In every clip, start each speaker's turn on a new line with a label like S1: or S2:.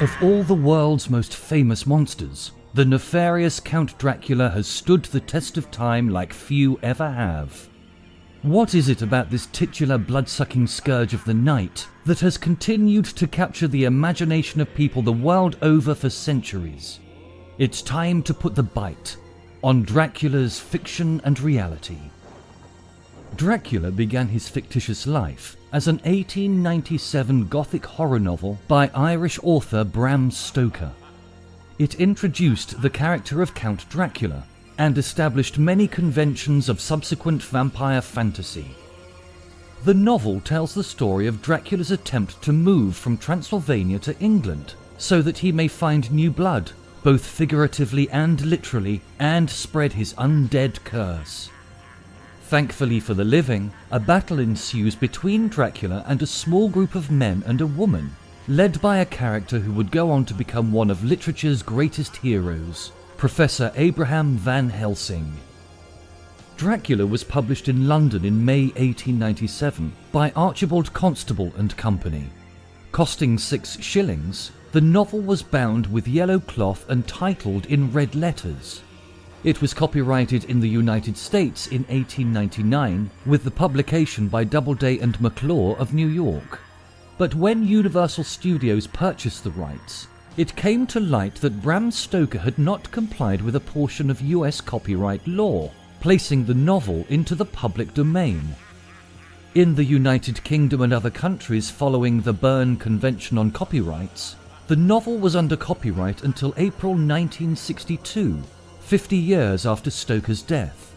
S1: Of all the world's most famous monsters, the nefarious Count Dracula has stood the test of time like few ever have. What is it about this titular blood-sucking scourge of the night that has continued to capture the imagination of people the world over for centuries? It's time to put the bite on Dracula's fiction and reality. Dracula began his fictitious life as an 1897 Gothic horror novel by Irish author Bram Stoker. It introduced the character of Count Dracula and established many conventions of subsequent vampire fantasy. The novel tells the story of Dracula's attempt to move from Transylvania to England so that he may find new blood, both figuratively and literally, and spread his undead curse. Thankfully for the living, a battle ensues between Dracula and a small group of men and a woman, led by a character who would go on to become one of literature's greatest heroes, Professor Abraham Van Helsing. Dracula was published in London in May 1897 by Archibald Constable and Company. Costing 6 shillings, the novel was bound with yellow cloth and titled in red letters. It was copyrighted in the United States in 1899 with the publication by Doubleday and McClure of New York. But when Universal Studios purchased the rights, it came to light that Bram Stoker had not complied with a portion of US copyright law, placing the novel into the public domain. In the United Kingdom and other countries following the Berne Convention on Copyrights, the novel was under copyright until April 1962, 50 years after Stoker's death.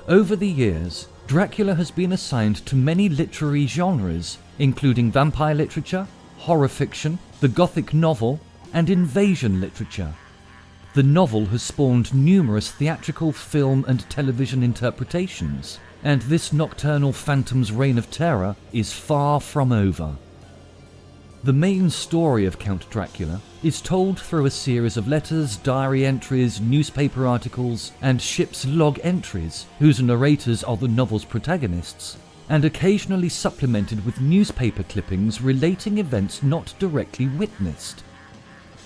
S1: Over the years, Dracula has been assigned to many literary genres, including vampire literature, horror fiction, the Gothic novel, and invasion literature. The novel has spawned numerous theatrical, film, and television interpretations, and this nocturnal phantom's reign of terror is far from over. The main story of Count Dracula is told through a series of letters, diary entries, newspaper articles, and ship's log entries, whose narrators are the novel's protagonists, and occasionally supplemented with newspaper clippings relating events not directly witnessed.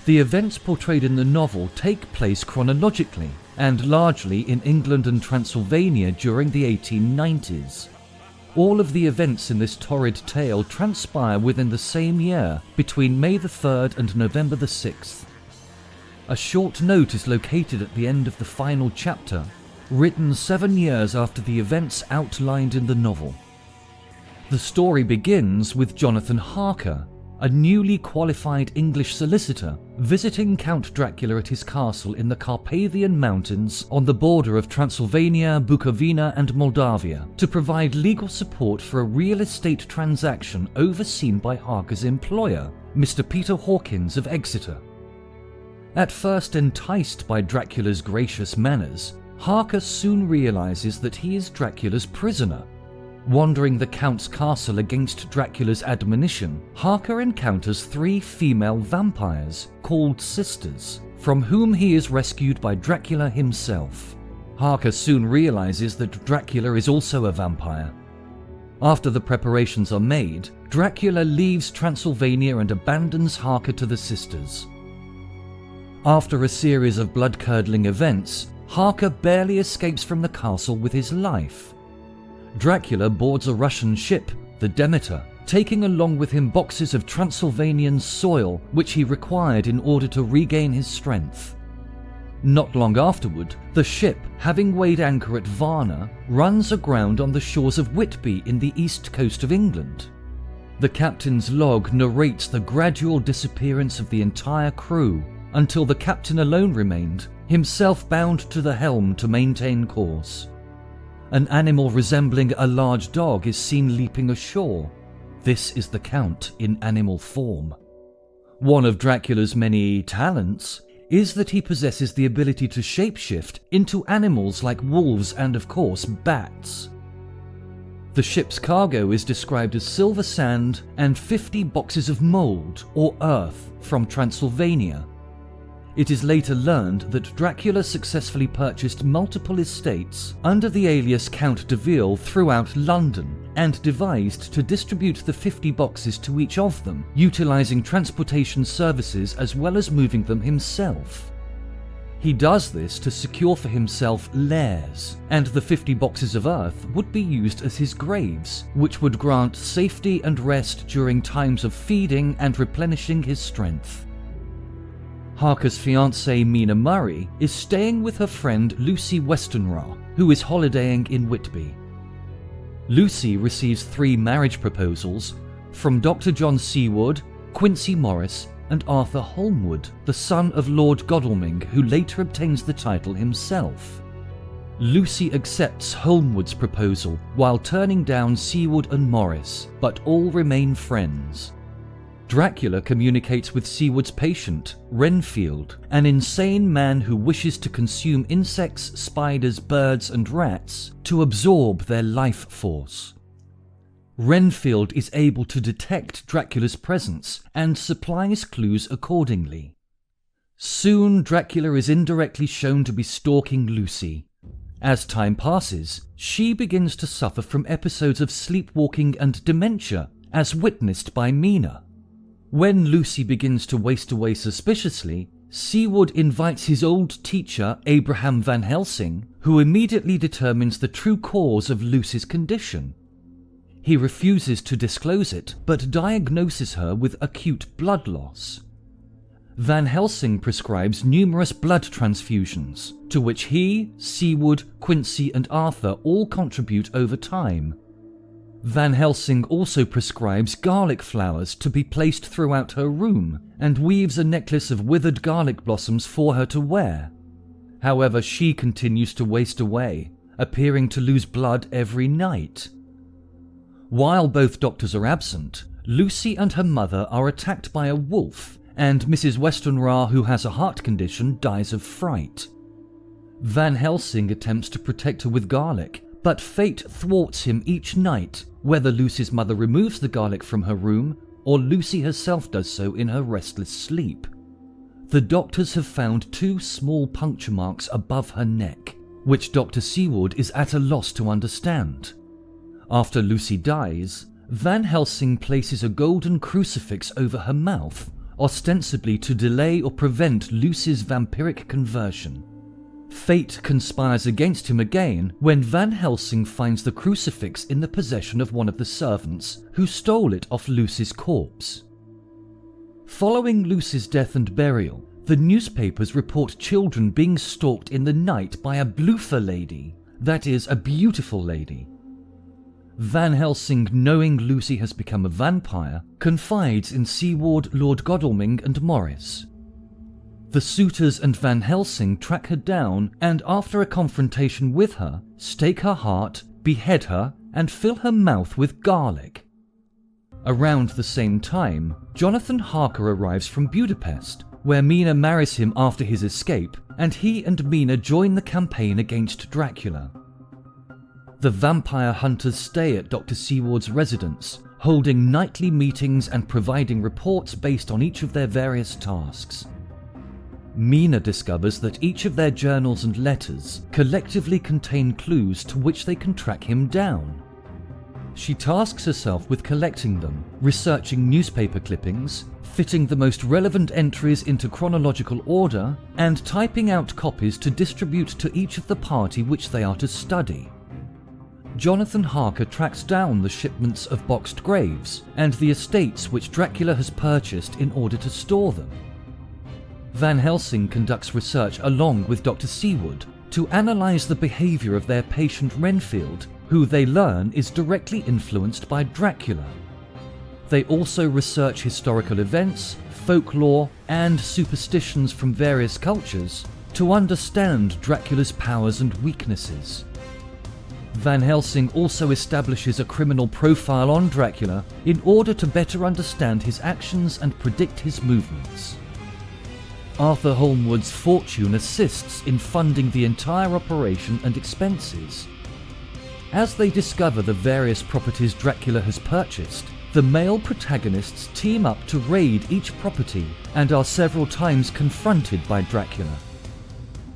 S1: The events portrayed in the novel take place chronologically, and largely in England and Transylvania during the 1890s. All of the events in this torrid tale transpire within the same year, between May the 3rd and November the 6th. A short note is located at the end of the final chapter, written 7 years after the events outlined in the novel. The story begins with Jonathan Harker, a newly qualified English solicitor, visiting Count Dracula at his castle in the Carpathian Mountains on the border of Transylvania, Bukovina, and Moldavia to provide legal support for a real estate transaction overseen by Harker's employer, Mr. Peter Hawkins of Exeter. At first enticed by Dracula's gracious manners, Harker soon realizes that he is Dracula's prisoner. Wandering the Count's castle against Dracula's admonition, Harker encounters 3 female vampires, called Sisters, from whom he is rescued by Dracula himself. Harker soon realizes that Dracula is also a vampire. After the preparations are made, Dracula leaves Transylvania and abandons Harker to the Sisters. After a series of blood-curdling events, Harker barely escapes from the castle with his life. Dracula boards a Russian ship, the Demeter, taking along with him boxes of Transylvanian soil which he required in order to regain his strength. Not long afterward, the ship, having weighed anchor at Varna, runs aground on the shores of Whitby in the east coast of England. The captain's log narrates the gradual disappearance of the entire crew until the captain alone remained, himself bound to the helm to maintain course. An animal resembling a large dog is seen leaping ashore. This is the Count in animal form. One of Dracula's many talents is that he possesses the ability to shapeshift into animals like wolves and, of course, bats. The ship's cargo is described as silver sand and 50 boxes of mold, or earth, from Transylvania. It is later learned that Dracula successfully purchased multiple estates under the alias Count de Ville throughout London and devised to distribute the 50 boxes to each of them, utilizing transportation services as well as moving them himself. He does this to secure for himself lairs, and the 50 boxes of earth would be used as his graves, which would grant safety and rest during times of feeding and replenishing his strength. Harker's fiancée Mina Murray is staying with her friend Lucy Westenra, who is holidaying in Whitby. Lucy receives 3 marriage proposals from Dr. John Seward, Quincy Morris, and Arthur Holmwood, the son of Lord Godalming, who later obtains the title himself. Lucy accepts Holmwood's proposal while turning down Seward and Morris, but all remain friends. Dracula communicates with Seward's patient, Renfield, an insane man who wishes to consume insects, spiders, birds, and rats to absorb their life force. Renfield is able to detect Dracula's presence and supplies clues accordingly. Soon, Dracula is indirectly shown to be stalking Lucy. As time passes, she begins to suffer from episodes of sleepwalking and dementia, as witnessed by Mina. When Lucy begins to waste away suspiciously, Seward invites his old teacher, Abraham Van Helsing, who immediately determines the true cause of Lucy's condition. He refuses to disclose it, but diagnoses her with acute blood loss. Van Helsing prescribes numerous blood transfusions, to which he, Seward, Quincy, and Arthur all contribute over time. Van Helsing also prescribes garlic flowers to be placed throughout her room, and weaves a necklace of withered garlic blossoms for her to wear. However, she continues to waste away, appearing to lose blood every night. While both doctors are absent, Lucy and her mother are attacked by a wolf, and Mrs. Westenra, who has a heart condition, dies of fright. Van Helsing attempts to protect her with garlic, but fate thwarts him each night, whether Lucy's mother removes the garlic from her room or Lucy herself does so in her restless sleep. The doctors have found 2 small puncture marks above her neck, which Dr. Seward is at a loss to understand. After Lucy dies, Van Helsing places a golden crucifix over her mouth, ostensibly to delay or prevent Lucy's vampiric conversion. Fate conspires against him again when Van Helsing finds the crucifix in the possession of one of the servants who stole it off Lucy's corpse. Following Lucy's death and burial, the newspapers report children being stalked in the night by a bloofer lady, that is, a beautiful lady. Van Helsing, knowing Lucy has become a vampire, confides in Seward, Lord Godalming, and Morris. The suitors and Van Helsing track her down and, after a confrontation with her, stake her heart, behead her, and fill her mouth with garlic. Around the same time, Jonathan Harker arrives from Budapest, where Mina marries him after his escape, and he and Mina join the campaign against Dracula. The vampire hunters stay at Dr. Seward's residence, holding nightly meetings and providing reports based on each of their various tasks. Mina discovers that each of their journals and letters collectively contain clues to which they can track him down. She tasks herself with collecting them, researching newspaper clippings, fitting the most relevant entries into chronological order, and typing out copies to distribute to each of the party which they are to study. Jonathan Harker tracks down the shipments of boxed graves and the estates which Dracula has purchased in order to store them. Van Helsing conducts research along with Dr. Seward to analyze the behavior of their patient Renfield, who they learn is directly influenced by Dracula. They also research historical events, folklore, and superstitions from various cultures to understand Dracula's powers and weaknesses. Van Helsing also establishes a criminal profile on Dracula in order to better understand his actions and predict his movements. Arthur Holmwood's fortune assists in funding the entire operation and expenses. As they discover the various properties Dracula has purchased, the male protagonists team up to raid each property and are several times confronted by Dracula.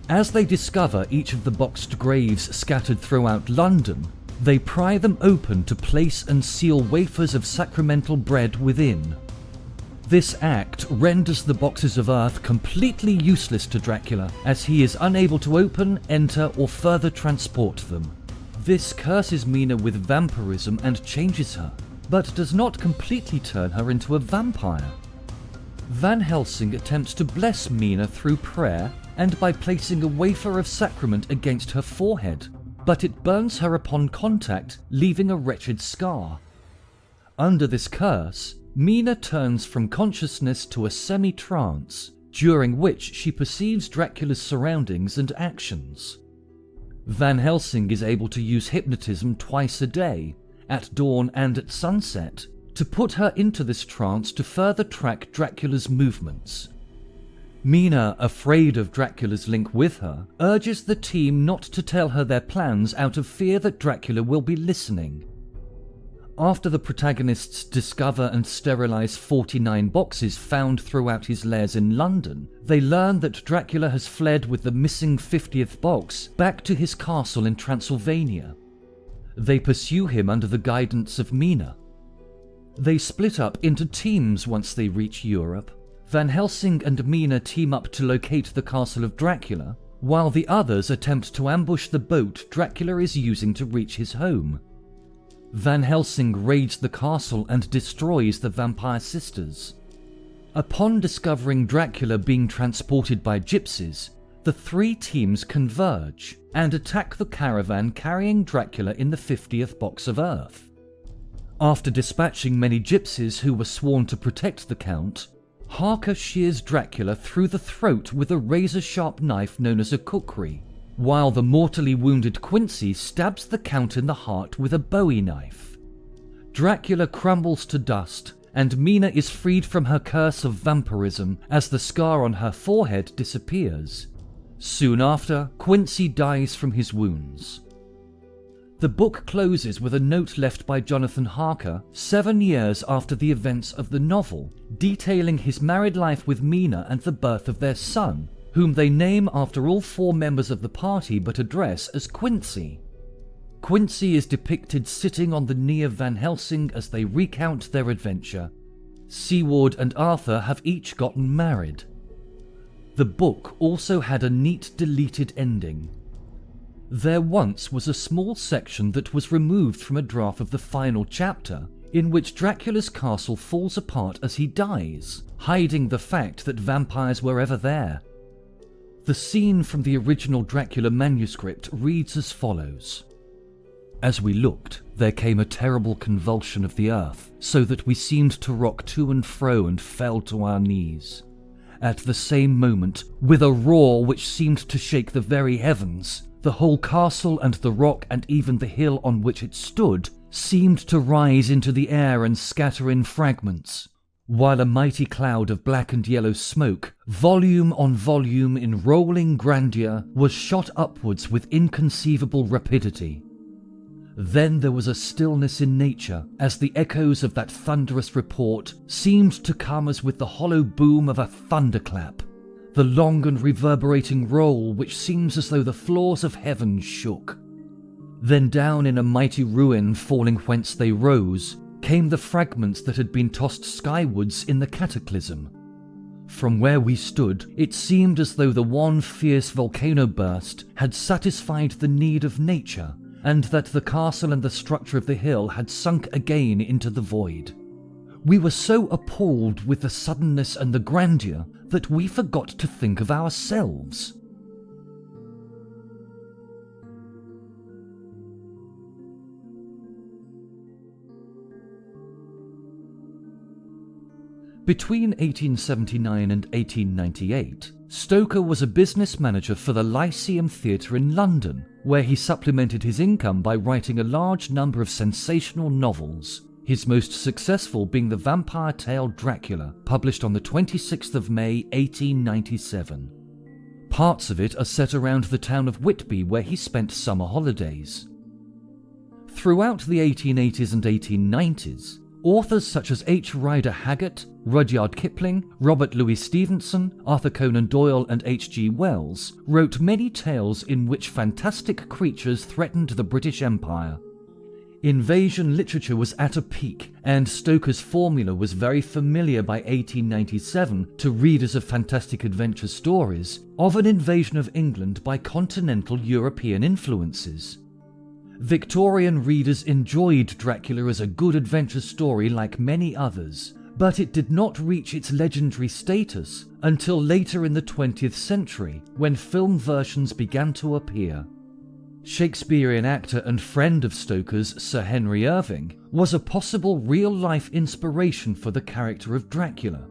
S1: As they discover each of the boxed graves scattered throughout London, They pry them open to place and seal wafers of sacramental bread within. This act renders the boxes of earth completely useless to Dracula, as he is unable to open, enter, or further transport them. This curses Mina with vampirism and changes her, but does not completely turn her into a vampire. Van Helsing attempts to bless Mina through prayer and by placing a wafer of sacrament against her forehead, but it burns her upon contact, leaving a wretched scar. Under this curse, Mina turns from consciousness to a semi-trance, during which she perceives Dracula's surroundings and actions. Van Helsing is able to use hypnotism twice a day, at dawn and at sunset, to put her into this trance to further track Dracula's movements. Mina, afraid of Dracula's link with her, urges the team not to tell her their plans out of fear that Dracula will be listening. After the protagonists discover and sterilize 49 boxes found throughout his lairs in London, they learn that Dracula has fled with the missing 50th box back to his castle in Transylvania. They pursue him under the guidance of Mina. They split up into teams once they reach Europe. Van Helsing and Mina team up to locate the castle of Dracula, while the others attempt to ambush the boat Dracula is using to reach his home. Van Helsing raids the castle and destroys the vampire sisters. Upon discovering Dracula being transported by gypsies, the three teams converge and attack the caravan carrying Dracula in the 50th box of earth. After dispatching many gypsies who were sworn to protect the Count, Harker shears Dracula through the throat with a razor-sharp knife known as a kukri, while the mortally wounded Quincy stabs the Count in the heart with a Bowie knife. Dracula crumbles to dust, and Mina is freed from her curse of vampirism as the scar on her forehead disappears. Soon after, Quincy dies from his wounds. The book closes with a note left by Jonathan Harker 7 years after the events of the novel, detailing his married life with Mina and the birth of their son, whom they name after all 4 members of the party but address as Quincy. Quincy is depicted sitting on the knee of Van Helsing as they recount their adventure. Siward and Arthur have each gotten married. The book also had a neat deleted ending. There once was a small section that was removed from a draft of the final chapter, in which Dracula's castle falls apart as he dies, hiding the fact that vampires were ever there. The scene from the original Dracula manuscript reads as follows. As we looked, there came a terrible convulsion of the earth, so that we seemed to rock to and fro and fell to our knees. At the same moment, with a roar which seemed to shake the very heavens, the whole castle and the rock and even the hill on which it stood seemed to rise into the air and scatter in fragments, while a mighty cloud of black and yellow smoke, volume on volume in rolling grandeur, was shot upwards with inconceivable rapidity. Then there was a stillness in nature, as the echoes of that thunderous report seemed to come as with the hollow boom of a thunderclap, the long and reverberating roll which seems as though the floors of heaven shook. Then down in a mighty ruin falling whence they rose, came the fragments that had been tossed skywards in the cataclysm. From where we stood, it seemed as though the one fierce volcano burst had satisfied the need of nature, and that the castle and the structure of the hill had sunk again into the void. We were so appalled with the suddenness and the grandeur that we forgot to think of ourselves. Between 1879 and 1898, Stoker was a business manager for the Lyceum Theatre in London, where he supplemented his income by writing a large number of sensational novels, his most successful being the vampire tale Dracula, published on the 26th of May 1897. Parts of it are set around the town of Whitby, where he spent summer holidays. Throughout the 1880s and 1890s, authors such as H. Rider Haggard, Rudyard Kipling, Robert Louis Stevenson, Arthur Conan Doyle and H.G. Wells wrote many tales in which fantastic creatures threatened the British Empire. Invasion literature was at a peak, and Stoker's formula was very familiar by 1897 to readers of fantastic adventure stories of an invasion of England by continental European influences. Victorian readers enjoyed Dracula as a good adventure story like many others, but it did not reach its legendary status until later in the 20th century, when film versions began to appear. Shakespearean actor and friend of Stoker's, Sir Henry Irving, was a possible real-life inspiration for the character of Dracula.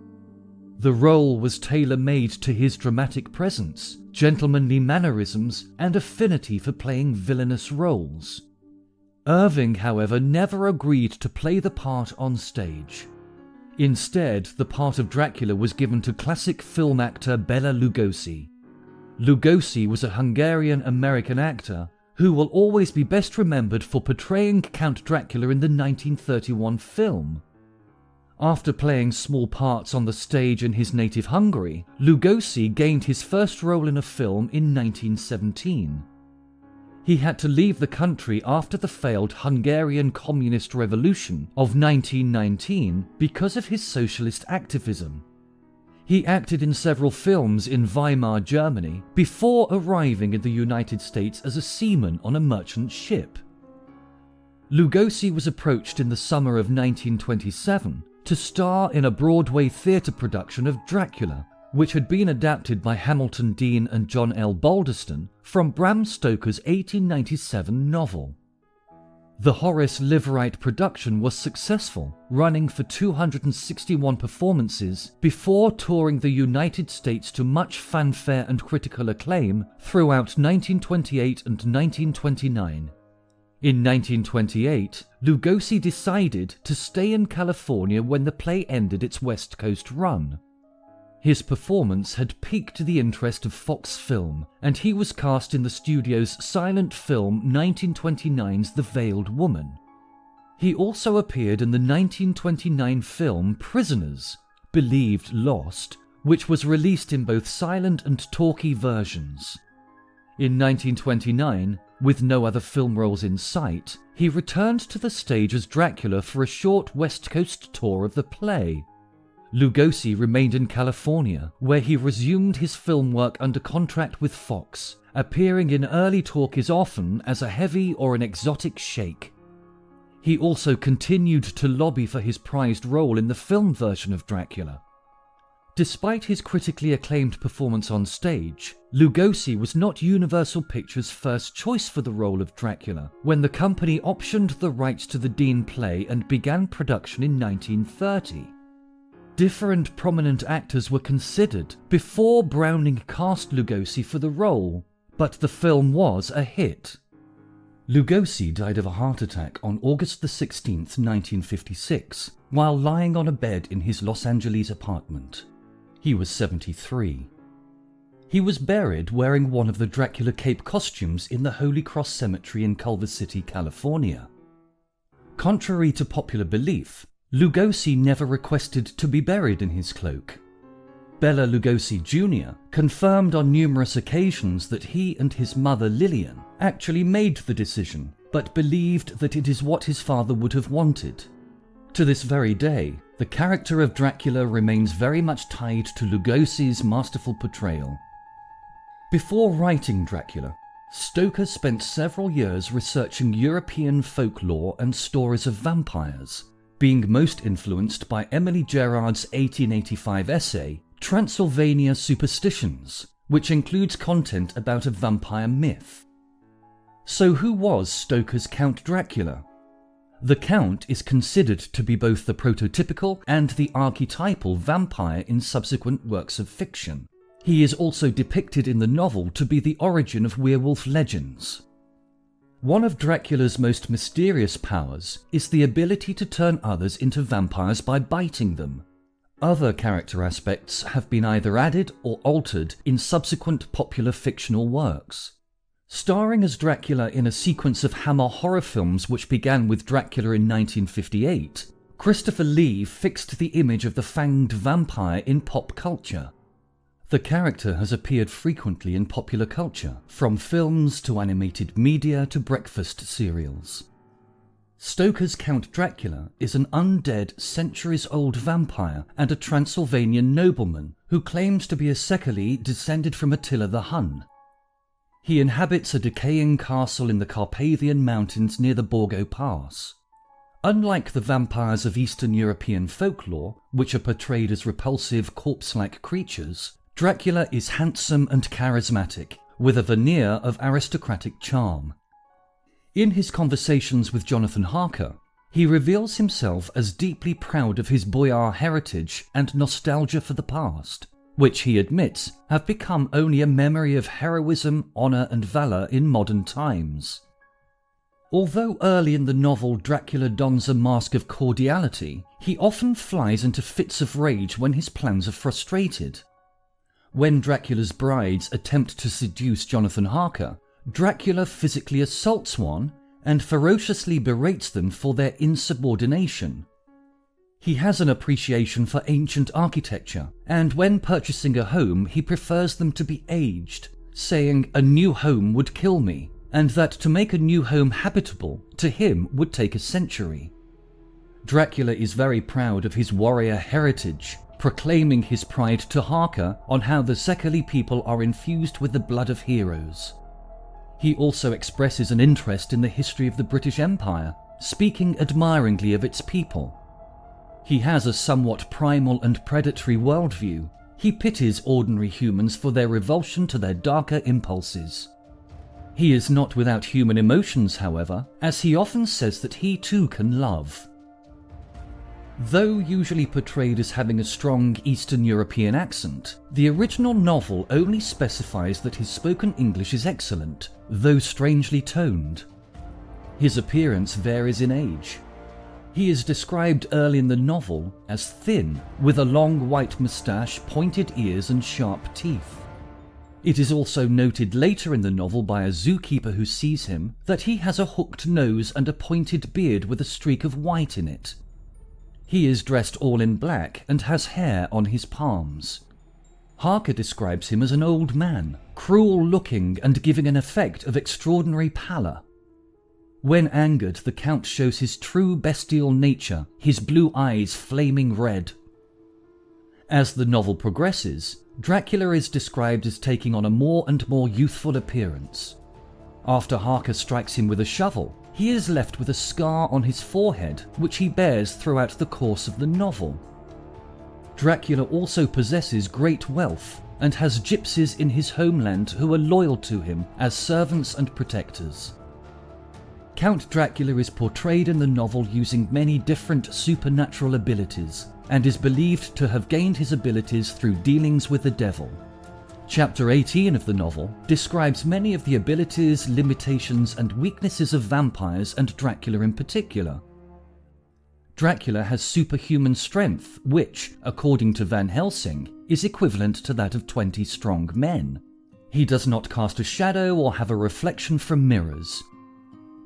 S1: The role was tailor-made to his dramatic presence, gentlemanly mannerisms, and affinity for playing villainous roles. Irving, however, never agreed to play the part on stage. Instead, the part of Dracula was given to classic film actor Bela Lugosi. Lugosi was a Hungarian-American actor who will always be best remembered for portraying Count Dracula in the 1931 film. After playing small parts on the stage in his native Hungary, Lugosi gained his first role in a film in 1917. He had to leave the country after the failed Hungarian Communist Revolution of 1919 because of his socialist activism. He acted in several films in Weimar, Germany, before arriving in the United States as a seaman on a merchant ship. Lugosi was approached in the summer of 1927 to star in a Broadway theatre production of Dracula, which had been adapted by Hamilton Dean and John L. Balderston from Bram Stoker's 1897 novel. The Horace Liverite production was successful, running for 261 performances before touring the United States to much fanfare and critical acclaim throughout 1928 and 1929. In 1928, Lugosi decided to stay in California when the play ended its West Coast run. His performance had piqued the interest of Fox Film, and he was cast in the studio's silent film 1929's The Veiled Woman. He also appeared in the 1929 film Prisoners, believed lost, which was released in both silent and talkie versions. In 1929, with no other film roles in sight, he returned to the stage as Dracula for a short West Coast tour of the play. Lugosi remained in California, where he resumed his film work under contract with Fox, appearing in early talkies often as a heavy or an exotic sheik. He also continued to lobby for his prized role in the film version of Dracula. Despite his critically acclaimed performance on stage, Lugosi was not Universal Pictures' first choice for the role of Dracula when the company optioned the rights to the Dean play and began production in 1930. Different prominent actors were considered before Browning cast Lugosi for the role, but the film was a hit. Lugosi died of a heart attack on August 16, 1956, while lying on a bed in his Los Angeles apartment. He was 73. He was buried wearing one of the Dracula cape costumes in the Holy Cross Cemetery in Culver City, California. Contrary to popular belief, Lugosi never requested to be buried in his cloak. Bela Lugosi Jr. confirmed on numerous occasions that he and his mother Lillian actually made the decision, but believed that it is what his father would have wanted. To this very day, the character of Dracula remains very much tied to Lugosi's masterful portrayal. Before writing Dracula, Stoker spent several years researching European folklore and stories of vampires, being most influenced by Emily Gerard's 1885 essay, Transylvania Superstitions, which includes content about a vampire myth. So who was Stoker's Count Dracula? The Count is considered to be both the prototypical and the archetypal vampire in subsequent works of fiction. He is also depicted in the novel to be the origin of werewolf legends. One of Dracula's most mysterious powers is the ability to turn others into vampires by biting them. Other character aspects have been either added or altered in subsequent popular fictional works. Starring as Dracula in a sequence of Hammer horror films which began with Dracula in 1958, Christopher Lee fixed the image of the fanged vampire in pop culture. The character has appeared frequently in popular culture, from films to animated media to breakfast cereals. Stoker's Count Dracula is an undead, centuries-old vampire and a Transylvanian nobleman who claims to be a Szekely descended from Attila the Hun. He inhabits a decaying castle in the Carpathian Mountains near the Borgo Pass. Unlike the vampires of Eastern European folklore, which are portrayed as repulsive, corpse-like creatures, Dracula is handsome and charismatic, with a veneer of aristocratic charm. In his conversations with Jonathan Harker, he reveals himself as deeply proud of his boyar heritage and nostalgia for the past, which he admits have become only a memory of heroism, honour and valour in modern times. Although early in the novel Dracula dons a mask of cordiality, he often flies into fits of rage when his plans are frustrated. When Dracula's brides attempt to seduce Jonathan Harker, Dracula physically assaults one and ferociously berates them for their insubordination. He has an appreciation for ancient architecture, and when purchasing a home he prefers them to be aged, saying a new home would kill me, and that to make a new home habitable to him would take a century. Dracula is very proud of his warrior heritage, proclaiming his pride to Harker on how the Szekely people are infused with the blood of heroes. He also expresses an interest in the history of the British Empire, speaking admiringly of its people. He has a somewhat primal and predatory worldview. He pities ordinary humans for their revulsion to their darker impulses. He is not without human emotions, however, as he often says that he too can love. Though usually portrayed as having a strong Eastern European accent, the original novel only specifies that his spoken English is excellent, though strangely toned. His appearance varies in age. He is described early in the novel as thin, with a long white moustache, pointed ears and sharp teeth. It is also noted later in the novel by a zookeeper who sees him that he has a hooked nose and a pointed beard with a streak of white in it. He is dressed all in black and has hair on his palms. Harker describes him as an old man, cruel-looking and giving an effect of extraordinary pallor. When angered, the Count shows his true bestial nature, his blue eyes flaming red. As the novel progresses, Dracula is described as taking on a more and more youthful appearance. After Harker strikes him with a shovel, he is left with a scar on his forehead, which he bears throughout the course of the novel. Dracula also possesses great wealth and has gypsies in his homeland who are loyal to him as servants and protectors. Count Dracula is portrayed in the novel using many different supernatural abilities, and is believed to have gained his abilities through dealings with the devil. Chapter 18 of the novel describes many of the abilities, limitations and weaknesses of vampires and Dracula in particular. Dracula has superhuman strength which, according to Van Helsing, is equivalent to that of 20 strong men. He does not cast a shadow or have a reflection from mirrors.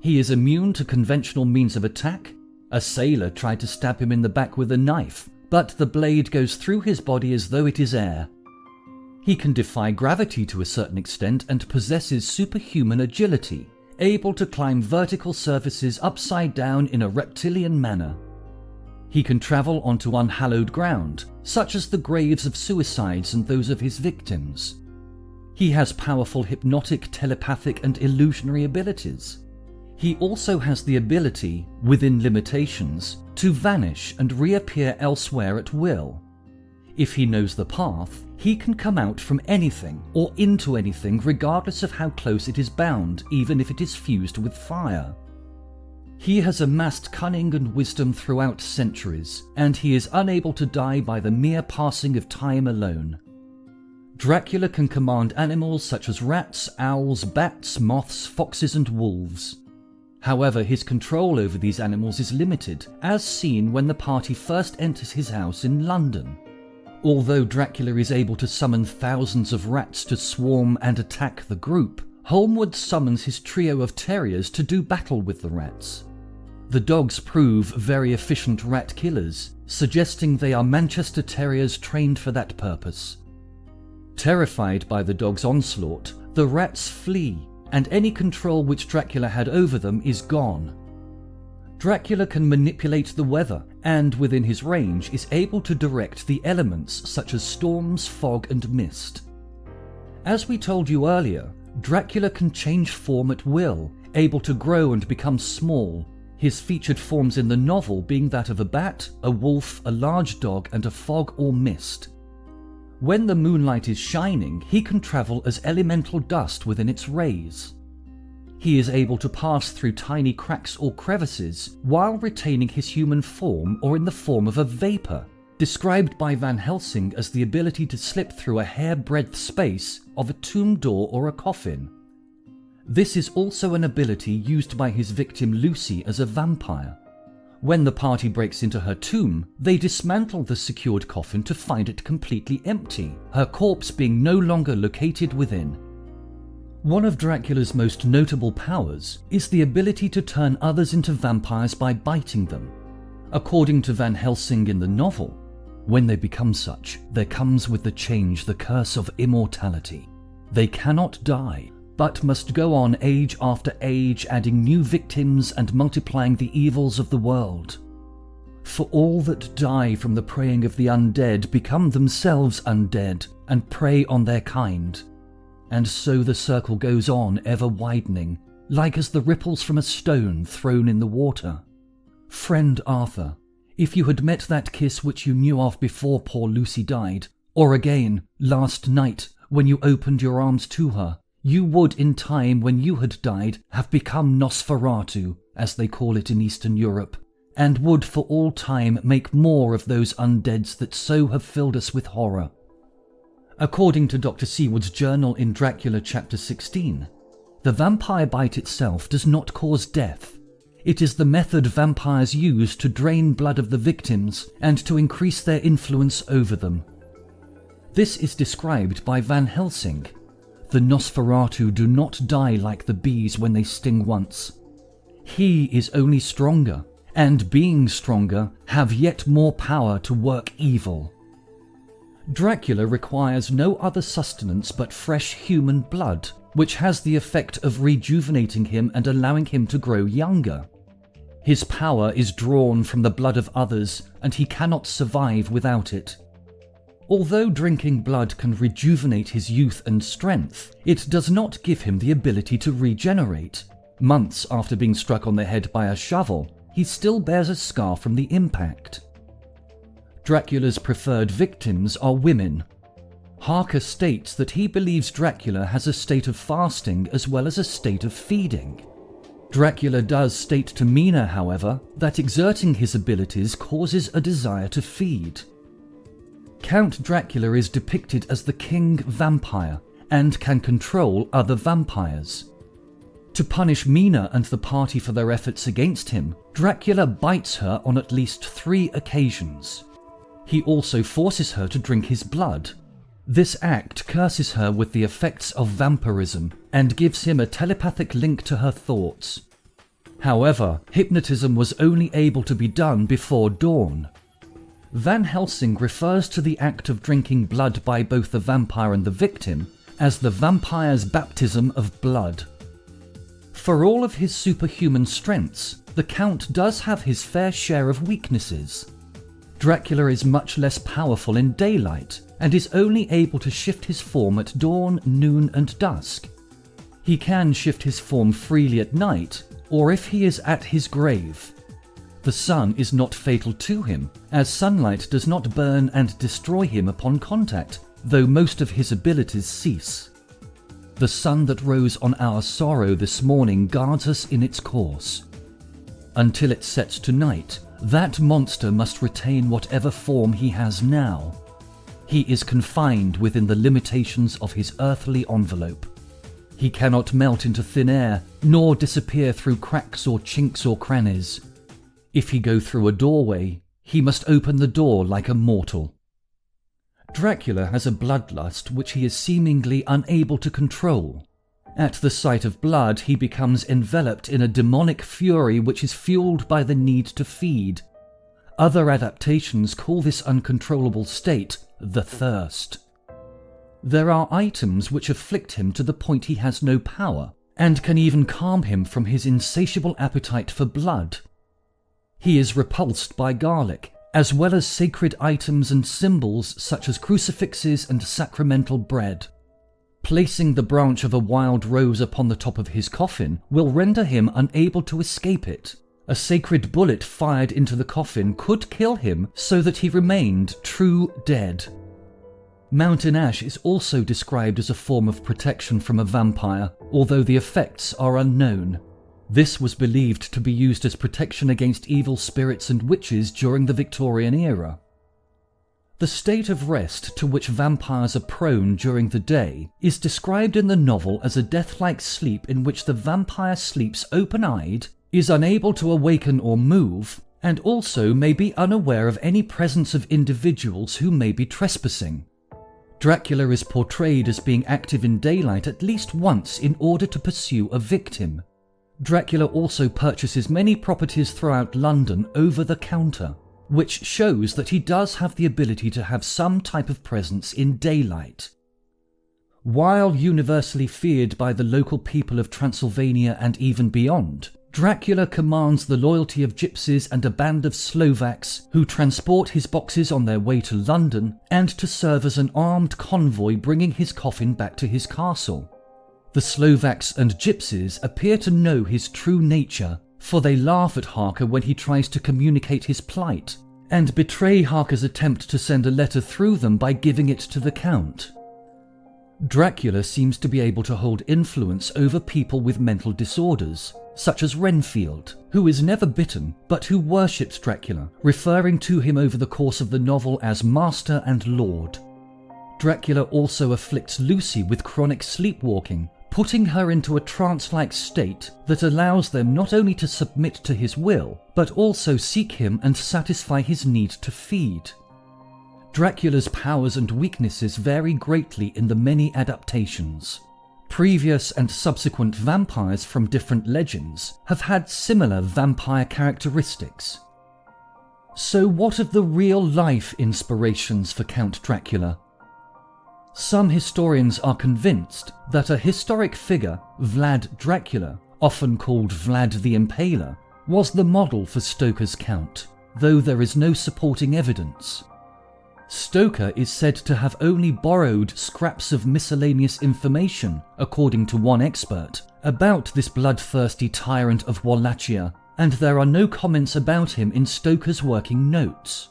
S1: He is immune to conventional means of attack. A sailor tried to stab him in the back with a knife, but the blade goes through his body as though it is air. He can defy gravity to a certain extent and possesses superhuman agility, able to climb vertical surfaces upside down in a reptilian manner. He can travel onto unhallowed ground, such as the graves of suicides and those of his victims. He has powerful hypnotic, telepathic and illusionary abilities. He also has the ability, within limitations, to vanish and reappear elsewhere at will. If he knows the path, he can come out from anything or into anything regardless of how close it is bound, even if it is fused with fire. He has amassed cunning and wisdom throughout centuries, and he is unable to die by the mere passing of time alone. Dracula can command animals such as rats, owls, bats, moths, foxes and wolves. However, his control over these animals is limited, as seen when the party first enters his house in London. Although Dracula is able to summon thousands of rats to swarm and attack the group, Holmwood summons his trio of terriers to do battle with the rats. The dogs prove very efficient rat killers, suggesting they are Manchester Terriers trained for that purpose. Terrified by the dogs' onslaught, the rats flee, and any control which Dracula had over them is gone. Dracula can manipulate the weather and, within his range, is able to direct the elements such as storms, fog, and mist. As we told you earlier, Dracula can change form at will, able to grow and become small, his featured forms in the novel being that of a bat, a wolf, a large dog, and a fog or mist. When the moonlight is shining, he can travel as elemental dust within its rays. He is able to pass through tiny cracks or crevices while retaining his human form or in the form of a vapour, described by Van Helsing as the ability to slip through a hair-breadth space of a tomb door or a coffin. This is also an ability used by his victim Lucy as a vampire. When the party breaks into her tomb, they dismantle the secured coffin to find it completely empty, her corpse being no longer located within. One of Dracula's most notable powers is the ability to turn others into vampires by biting them. According to Van Helsing in the novel, when they become such, there comes with the change the curse of immortality. They cannot die, but must go on age after age, adding new victims and multiplying the evils of the world. For all that die from the preying of the undead become themselves undead and prey on their kind. And so the circle goes on, ever widening, like as the ripples from a stone thrown in the water. Friend Arthur, if you had met that kiss which you knew of before poor Lucy died, or again, last night, when you opened your arms to her, you would, in time when you had died, have become Nosferatu, as they call it in Eastern Europe, and would for all time make more of those undeads that so have filled us with horror. According to Dr. Seward's journal in Dracula chapter 16, the vampire bite itself does not cause death. It is the method vampires use to drain blood of the victims and to increase their influence over them. This is described by Van Helsing. The Nosferatu do not die like the bees when they sting once. He is only stronger, and being stronger, have yet more power to work evil. Dracula requires no other sustenance but fresh human blood, which has the effect of rejuvenating him and allowing him to grow younger. His power is drawn from the blood of others, and he cannot survive without it. Although drinking blood can rejuvenate his youth and strength, it does not give him the ability to regenerate. Months after being struck on the head by a shovel, he still bears a scar from the impact. Dracula's preferred victims are women. Harker states that he believes Dracula has a state of fasting as well as a state of feeding. Dracula does state to Mina, however, that exerting his abilities causes a desire to feed. Count Dracula is depicted as the king vampire and can control other vampires. To punish Mina and the party for their efforts against him, Dracula bites her on at least 3 occasions. He also forces her to drink his blood. This act curses her with the effects of vampirism and gives him a telepathic link to her thoughts. However, hypnotism was only able to be done before dawn. Van Helsing refers to the act of drinking blood by both the vampire and the victim as the vampire's baptism of blood. For all of his superhuman strengths, the Count does have his fair share of weaknesses. Dracula is much less powerful in daylight and is only able to shift his form at dawn, noon, and dusk. He can shift his form freely at night, or if he is at his grave. The sun is not fatal to him, as sunlight does not burn and destroy him upon contact, though most of his abilities cease. The sun that rose on our sorrow this morning guards us in its course. Until it sets to night, that monster must retain whatever form he has now. He is confined within the limitations of his earthly envelope. He cannot melt into thin air, nor disappear through cracks or chinks or crannies. If he go through a doorway, he must open the door like a mortal. Dracula has a bloodlust which he is seemingly unable to control. At the sight of blood, he becomes enveloped in a demonic fury which is fueled by the need to feed. Other adaptations call this uncontrollable state the thirst. There are items which afflict him to the point he has no power, and can even calm him from his insatiable appetite for blood. He is repulsed by garlic, as well as sacred items and symbols such as crucifixes and sacramental bread. Placing the branch of a wild rose upon the top of his coffin will render him unable to escape it. A sacred bullet fired into the coffin could kill him so that he remained true dead. Mountain ash is also described as a form of protection from a vampire, although the effects are unknown. This was believed to be used as protection against evil spirits and witches during the Victorian era. The state of rest to which vampires are prone during the day is described in the novel as a death-like sleep in which the vampire sleeps open-eyed, is unable to awaken or move, and also may be unaware of any presence of individuals who may be trespassing. Dracula is portrayed as being active in daylight at least once in order to pursue a victim. Dracula also purchases many properties throughout London over the counter, which shows that he does have the ability to have some type of presence in daylight. While universally feared by the local people of Transylvania and even beyond, Dracula commands the loyalty of gypsies and a band of Slovaks who transport his boxes on their way to London and to serve as an armed convoy bringing his coffin back to his castle. The Slovaks and gypsies appear to know his true nature, for they laugh at Harker when he tries to communicate his plight, and betray Harker's attempt to send a letter through them by giving it to the Count. Dracula seems to be able to hold influence over people with mental disorders, such as Renfield, who is never bitten but who worships Dracula, referring to him over the course of the novel as Master and Lord. Dracula also afflicts Lucy with chronic sleepwalking, putting her into a trance-like state that allows them not only to submit to his will, but also seek him and satisfy his need to feed. Dracula's powers and weaknesses vary greatly in the many adaptations. Previous and subsequent vampires from different legends have had similar vampire characteristics. So what of the real-life inspirations for Count Dracula? Some historians are convinced that a historic figure, Vlad Dracula, often called Vlad the Impaler, was the model for Stoker's Count, though there is no supporting evidence. Stoker is said to have only borrowed scraps of miscellaneous information, according to one expert, about this bloodthirsty tyrant of Wallachia, and there are no comments about him in Stoker's working notes.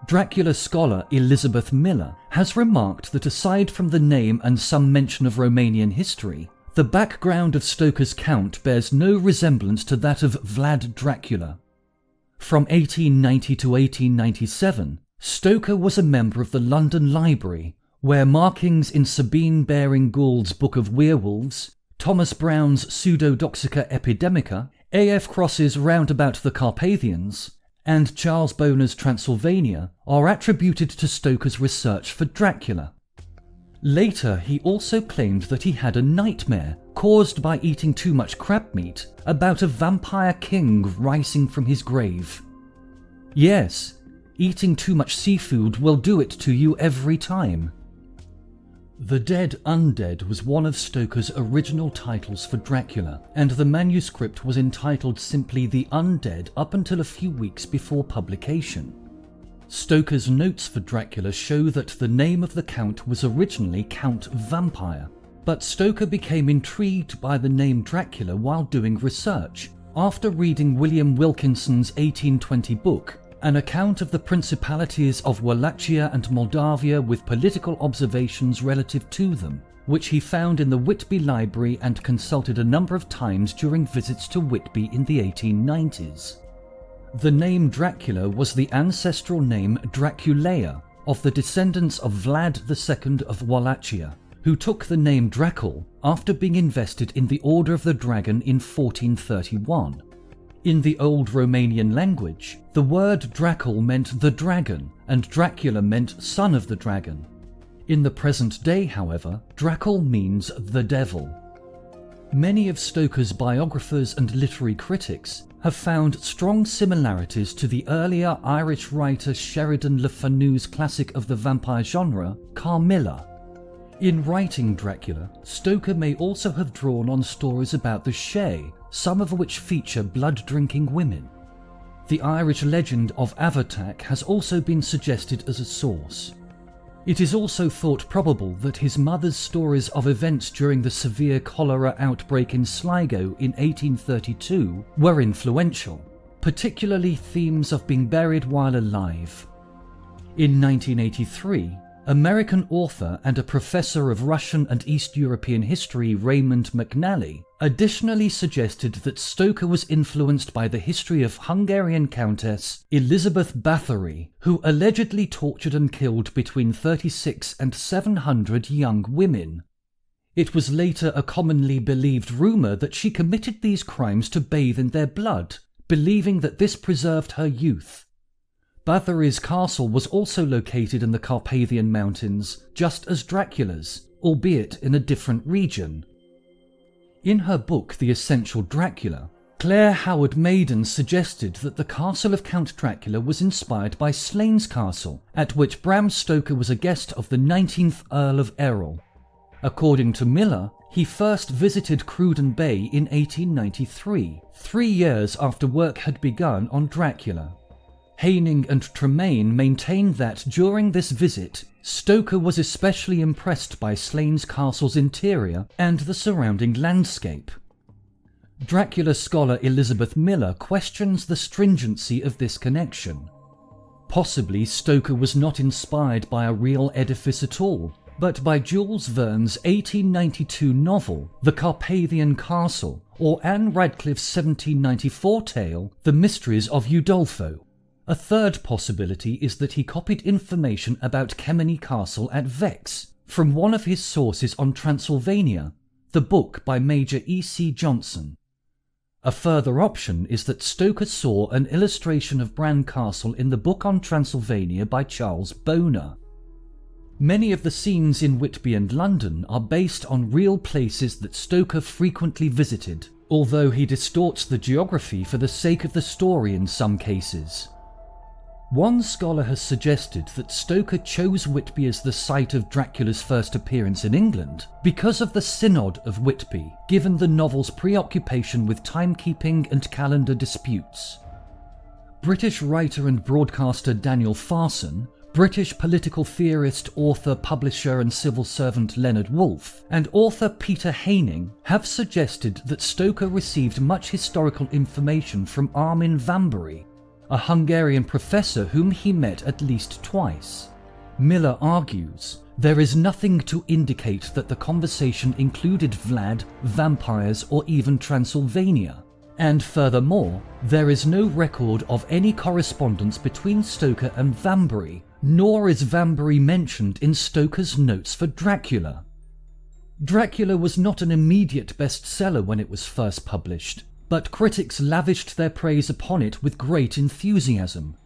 S1: Dracula scholar Elizabeth Miller has remarked that aside from the name and some mention of Romanian history, the background of Stoker's Count bears no resemblance to that of Vlad Dracula. From 1890 to 1897, Stoker was a member of the London Library, where markings in Sabine Baring-Gould's Book of Werewolves, Thomas Brown's Pseudodoxica Epidemica, A.F. Cross's Roundabout the Carpathians, and Charles Boner's Transylvania are attributed to Stoker's research for Dracula. Later, he also claimed that he had a nightmare caused by eating too much crab meat about a vampire king rising from his grave. Yes, eating too much seafood will do it to you every time. The Dead Undead was one of Stoker's original titles for Dracula, and the manuscript was entitled simply The Undead up until a few weeks before publication. Stoker's notes for Dracula show that the name of the Count was originally Count Vampire, but Stoker became intrigued by the name Dracula while doing research, after reading William Wilkinson's 1820 book, an account of the principalities of Wallachia and Moldavia with political observations relative to them, which he found in the Whitby Library and consulted a number of times during visits to Whitby in the 1890s. The name Dracula was the ancestral name Draculaea of the descendants of Vlad II of Wallachia, who took the name Dracul after being invested in the Order of the Dragon in 1431. In the old Romanian language, the word Dracul meant the dragon, and Dracula meant son of the dragon. In the present day, however, Dracul means the devil. Many of Stoker's biographers and literary critics have found strong similarities to the earlier Irish writer Sheridan Le Fanu's classic of the vampire genre, Carmilla. In writing Dracula, Stoker may also have drawn on stories about the Shay, some of which feature blood-drinking women. the Irish legend of Avartac has also been suggested as a source. It is also thought probable that his mother's stories of events during the severe cholera outbreak in Sligo in 1832 were influential, particularly themes of being buried while alive. In 1983, American author and a professor of Russian and East European history Raymond McNally additionally suggested that Stoker was influenced by the history of Hungarian Countess Elizabeth Bathory, who allegedly tortured and killed between 36 and 700 young women. It was later a commonly believed rumour that she committed these crimes to bathe in their blood, believing that this preserved her youth. Bathory's castle was also located in the Carpathian Mountains, just as Dracula's, albeit in a different region. In her book The Essential Dracula, Claire Howard Maiden suggested that the castle of Count Dracula was inspired by Slains Castle, at which Bram Stoker was a guest of the 19th Earl of Errol. According to Miller, he first visited Cruden Bay in 1893, 3 years after work had begun on Dracula. Haining and Tremaine maintained that during this visit, Stoker was especially impressed by Slains Castle's interior and the surrounding landscape. Dracula scholar Elizabeth Miller questions the stringency of this connection. Possibly Stoker was not inspired by a real edifice at all, but by Jules Verne's 1892 novel, The Carpathian Castle, or Anne Radcliffe's 1794 tale, The Mysteries of Udolpho. A third possibility is that he copied information about Kemeny Castle at Vex from one of his sources on Transylvania, the book by Major E.C. Johnson. A further option is that Stoker saw an illustration of Bran Castle in the book on Transylvania by Charles Boner. Many of the scenes in Whitby and London are based on real places that Stoker frequently visited, although he distorts the geography for the sake of the story in some cases. One scholar has suggested that Stoker chose Whitby as the site of Dracula's first appearance in England because of the Synod of Whitby, given the novel's preoccupation with timekeeping and calendar disputes. British writer and broadcaster Daniel Farson, British political theorist, author, publisher and civil servant Leonard Woolf, and author Peter Haining have suggested that Stoker received much historical information from Armin Vambery, a Hungarian professor whom he met at least twice. Miller argues, there is nothing to indicate that the conversation included Vlad, vampires, or even Transylvania. And furthermore, there is no record of any correspondence between Stoker and Vambery, nor is Vambery mentioned in Stoker's notes for Dracula. Dracula was not an immediate bestseller when it was first published, but critics lavished their praise upon it with great enthusiasm.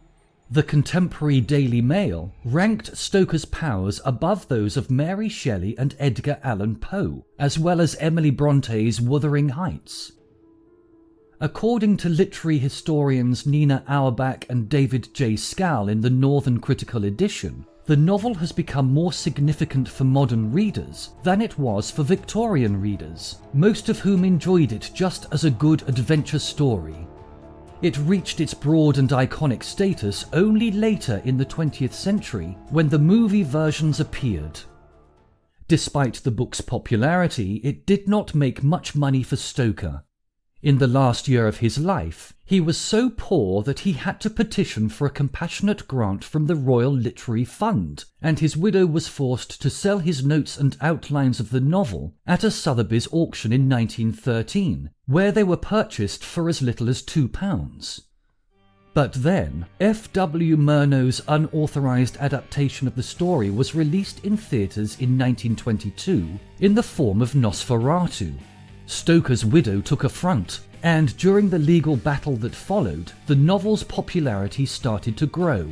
S1: The contemporary Daily Mail ranked Stoker's powers above those of Mary Shelley and Edgar Allan Poe, as well as Emily Bronte's Wuthering Heights. According to literary historians Nina Auerbach and David J. Scal in the Northern Critical Edition, the novel has become more significant for modern readers than it was for Victorian readers, most of whom enjoyed it just as a good adventure story. It reached its broad and iconic status only later in the 20th century when the movie versions appeared. Despite the book's popularity, it did not make much money for Stoker. In the last year of his life, he was so poor that he had to petition for a compassionate grant from the Royal Literary Fund, and his widow was forced to sell his notes and outlines of the novel at a Sotheby's auction in 1913, where they were purchased for as little as £2. But then, F. W. Murnau's unauthorized adaptation of the story was released in theatres in 1922 in the form of Nosferatu. Stoker's widow took affront, and during the legal battle that followed, the novel's popularity started to grow.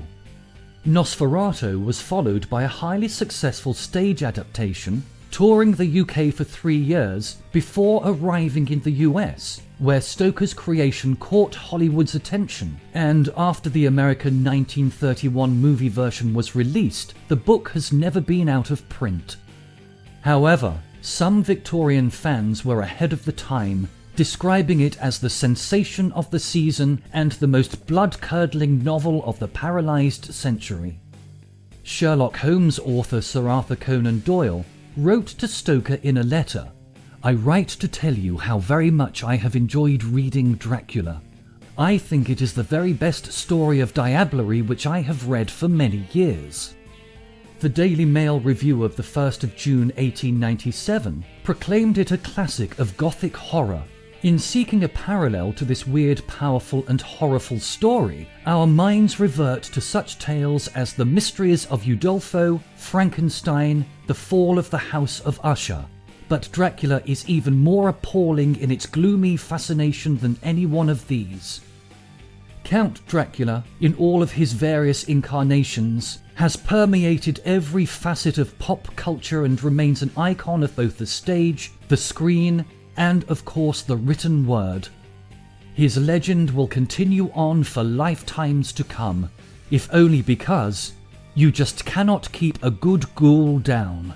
S1: Nosferatu was followed by a highly successful stage adaptation, touring the UK for 3 years before arriving in the US, where Stoker's creation caught Hollywood's attention, and after the American 1931 movie version was released, the book has never been out of print. However, some Victorian fans were ahead of the time describing it as the sensation of the season and the most blood-curdling novel of the paralysed century. Sherlock Holmes author Sir Arthur Conan Doyle wrote to Stoker in a letter, "I write to tell you how very much I have enjoyed reading Dracula. I think it is the very best story of diablerie which I have read for many years." The Daily Mail review of the 1st of June 1897 proclaimed it a classic of Gothic horror. In seeking a parallel to this weird, powerful and horrible story, our minds revert to such tales as The Mysteries of Udolpho, Frankenstein, The Fall of the House of Usher. But Dracula is even more appalling in its gloomy fascination than any one of these. Count Dracula, in all of his various incarnations, has permeated every facet of pop culture and remains an icon of both the stage, the screen, and of course the written word. His legend will continue on for lifetimes to come, if only because you just cannot keep a good ghoul down.